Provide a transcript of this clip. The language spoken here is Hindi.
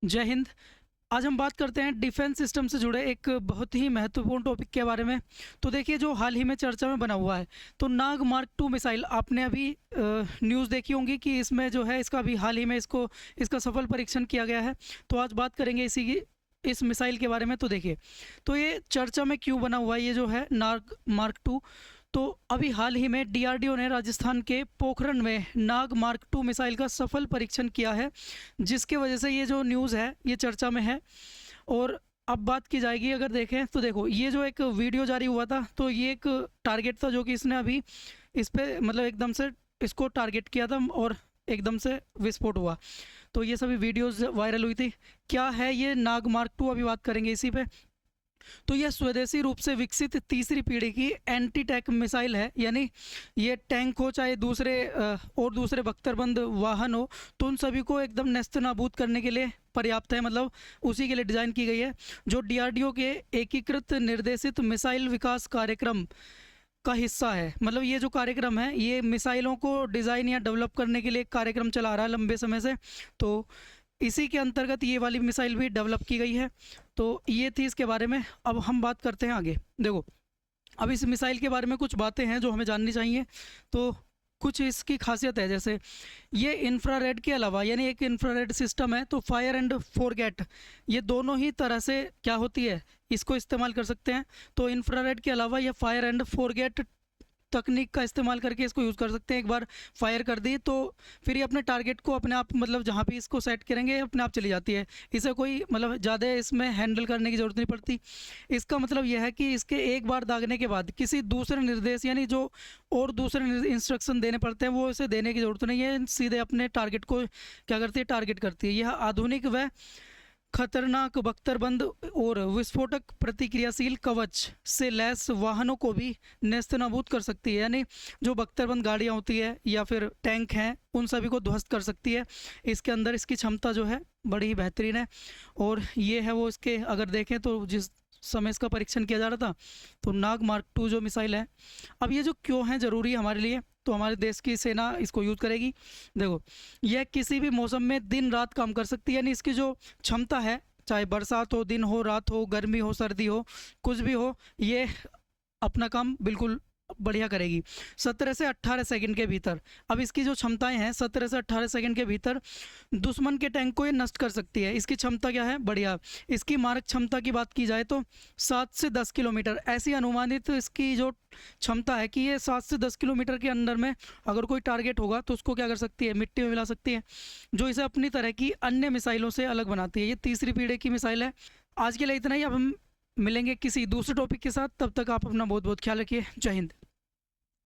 जय हिंद। आज हम बात करते हैं डिफेंस सिस्टम से जुड़े एक बहुत ही महत्वपूर्ण टॉपिक के बारे में। तो देखिए, जो हाल ही में चर्चा में बना हुआ है, तो नाग मार्क 2 मिसाइल आपने अभी न्यूज़ देखी होंगी कि इसमें जो है इसका अभी हाल ही में इसका सफल परीक्षण किया गया है। तो आज बात करेंगे इस मिसाइल के बारे में। तो देखिए, तो ये चर्चा में क्यों बना हुआ है, ये जो है नाग मार्क 2। तो अभी हाल ही में डीआरडीओ ने राजस्थान के पोखरण में नाग मार्क 2 मिसाइल का सफल परीक्षण किया है, जिसके वजह से ये जो न्यूज़ है ये चर्चा में है। और अब बात की जाएगी, अगर देखें तो देखो, ये जो एक वीडियो जारी हुआ था, तो ये एक टारगेट था जो कि इसने अभी इस पे मतलब एकदम से इसको टारगेट किया था और एकदम से विस्फोट हुआ। तो ये सभी वीडियोस वायरल हुई थी। क्या है ये नाग मार्क 2, अभी बात करेंगे इसी पे। तो यह स्वदेशी रूप से विकसित तीसरी पीढ़ी की एंटी टैंक मिसाइल है, यानी ये टैंक हो चाहे और दूसरे बख्तरबंद वाहन हो, तो उन सभी को एकदम नेस्तनाबूद करने के लिए पर्याप्त है, मतलब उसी के लिए डिज़ाइन की गई है। जो डीआरडीओ के एकीकृत निर्देशित मिसाइल विकास कार्यक्रम का हिस्सा है। मतलब ये जो कार्यक्रम है, ये मिसाइलों को डिज़ाइन या डेवलप करने के लिए एक कार्यक्रम चला रहा है लंबे समय से। तो इसी के अंतर्गत ये वाली मिसाइल भी डेवलप की गई है। तो ये थी इसके बारे में। अब हम बात करते हैं आगे। देखो, अब इस मिसाइल के बारे में कुछ बातें हैं जो हमें जाननी चाहिए। तो कुछ इसकी खासियत है, जैसे ये इंफ्रारेड के अलावा, यानी एक इंफ्रारेड सिस्टम है, तो फायर एंड फोरगेट, ये दोनों ही तरह से क्या होती है, इसको इस्तेमाल कर सकते हैं। तो इंफ्रारेड के अलावा ये फायर एंड फोरगेट तकनीक का इस्तेमाल करके इसको यूज़ कर सकते हैं। एक बार फायर कर दी तो फिर ये अपने टारगेट को अपने आप, मतलब जहाँ भी इसको सेट करेंगे अपने आप चली जाती है। इसे कोई मतलब ज़्यादा इसमें हैंडल करने की ज़रूरत नहीं पड़ती। इसका मतलब यह है कि इसके एक बार दागने के बाद किसी दूसरे निर्देश, यानी जो और दूसरे इंस्ट्रक्शन देने पड़ते हैं, वो इसे देने की ज़रूरत नहीं है। सीधे अपने टारगेट को क्या करती है, टारगेट करती है। यह आधुनिक व खतरनाक बख्तरबंद और विस्फोटक प्रतिक्रियाशील कवच से लैस वाहनों को भी नेस्तनाबूद कर सकती है, यानी जो बख्तरबंद गाड़ियाँ होती है या फिर टैंक हैं, उन सभी को ध्वस्त कर सकती है। इसके अंदर इसकी क्षमता जो है बड़ी ही बेहतरीन है। और ये है वो इसके, अगर देखें तो जिस समय इसका परीक्षण किया जा रहा था, तो नाग मार्क 2 जो मिसाइल है, अब ये जो क्यों है ज़रूरी हमारे लिए, तो हमारे देश की सेना इसको यूज़ करेगी। देखो, यह किसी भी मौसम में दिन रात काम कर सकती है, यानी इसकी जो क्षमता है, चाहे बरसात हो, दिन हो, रात हो, गर्मी हो, सर्दी हो, कुछ भी हो, ये अपना काम बिल्कुल बढ़िया करेगी 17 से 18 सेकंड के भीतर। अब इसकी जो क्षमताएं हैं, 17 से 18 सेकंड के भीतर दुश्मन के टैंक को ये नष्ट कर सकती है। इसकी क्षमता क्या है, बढ़िया। इसकी मारक क्षमता की बात की जाए तो 7 से 10 किलोमीटर ऐसी अनुमानित इसकी जो क्षमता है कि ये 7 से 10 किलोमीटर के अंदर में अगर कोई टारगेट होगा तो उसको क्या कर सकती है, मिट्टी में मिला सकती है, जो इसे अपनी तरह की अन्य मिसाइलों से अलग बनाती है। ये तीसरी पीढ़ी की मिसाइल है। आज के लिए इतना ही। अब हम मिलेंगे किसी दूसरे टॉपिक के साथ, तब तक आप अपना बहुत बहुत ख्याल रखिए। जय हिंद।